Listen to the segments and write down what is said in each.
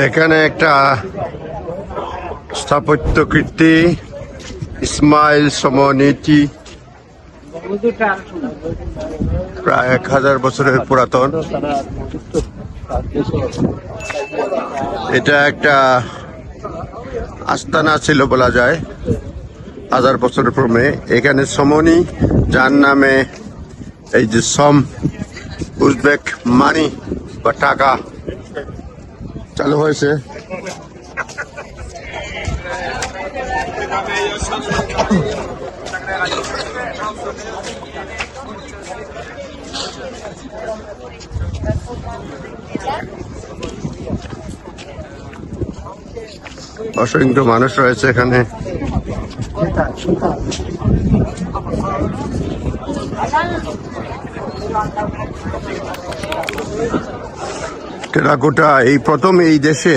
এখানে একটা স্থাপত্য কীর্তি ইসমাইল সমনীতি, প্রায় 1000 বছরের পুরাতন। এটা একটা আস্তানা ছিল বলা যায় 1000 বছরের পূর্বে। এখানে সমনি, যার নামে এই যে সম উজবেক মানি বা টাকা চালু হয়েছে। অসংখ্য মানুষ রয়েছে এখানে। টেরাকোটা এই প্রথম এই দেশে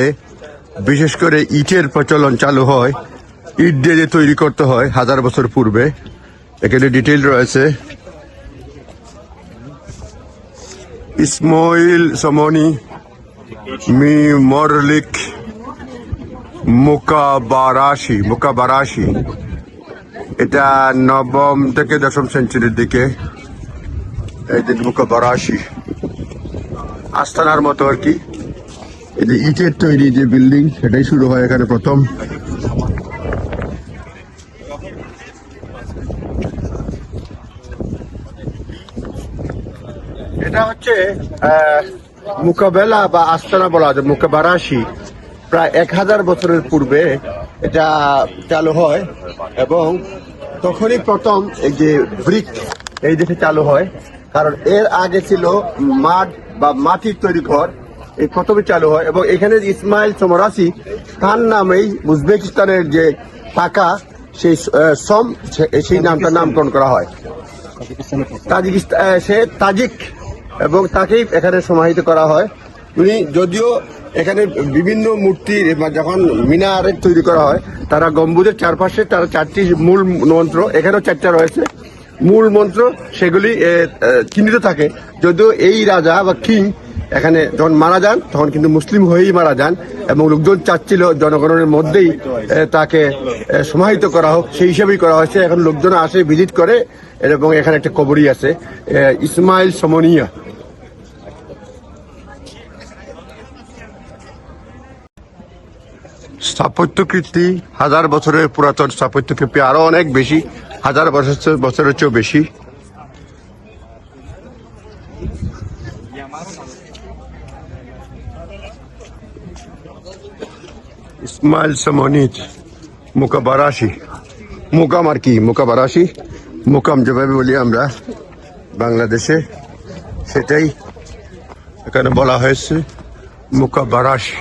বিশেষ করে ইটের প্রচলন চালু হয়। ইট দিয়ে যে তৈরি করতে হয় 1000 বছর পূর্বে। এখানে ডিটেইল রয়েছে। ইসমাইল সমনি মরলিক মুকাবারাশি। এটা 9ম থেকে 10ম সেঞ্চুরির দিকে। এই যে মুকাবারাশি আস্তানার মতো আর কি। এই যে ইটের তৈরি যে বিল্ডিং, সেটাই শুরু হয় এখানে প্রথম। এটা হচ্ছে মুকাবেলা বা আস্তানা বলা যায়, মুকাবারাশি। প্রায় 1000 বছরের পূর্বে এটা চালু হয় এবং তখনই প্রথম এই যে ব্রিক এই দেশে চালু হয়। কারণ এর আগে ছিল মাঠ বা মাটির তৈরি ঘর, এই প্রথমে চালু হয়। এবং এখানে ইসমাইল সমরাসি তার নামেই উজবেকিস্তানের যে টাকা সেই সেই নামটা নামকরণ করা হয়। তাজিকিস্তান, সে তাজিক, এবং তাকেই এখানে সমাহিত করা হয়। উনি যদিও এখানে বিভিন্ন মূর্তি যখন মিনারে তৈরি করা হয়, তারা গম্বুজের চারপাশে তারা 4টি মূল মন্ত্র, এখানেও 4টা রয়েছে মূল মন্ত্র, সেগুলি চিহ্নিত থাকে। যদিও এই রাজা বা কিং এখানে যখন মারা যান তখন কিন্তু মুসলিম হয়েই মারা যান, এবং লোকজন চাচ্ছিল জনগণের মধ্যেই তাকে সমাহিত করা হোক, সেই হিসেবেই করা হয়েছে। এখন লোকজন আসে, ভিজিট করে, এবং এখানে একটা কবরই আছে ইসমাইল সমনিয়া। স্থাপত্য কীর্তি 1000 বছরের পুরাতন স্থাপত্য কীর্তি, আরো অনেক বেশি, 1000 বছরের চেয়েও বেশি। ইসমাইল সমনিত মুকাবারাশি, মুকাম আর কি, মুকাবারাশি, মুকাম যেভাবে বলি আমরা বাংলাদেশে, সেটাই এখানে বলা হয়েছে মুকাবারাশি।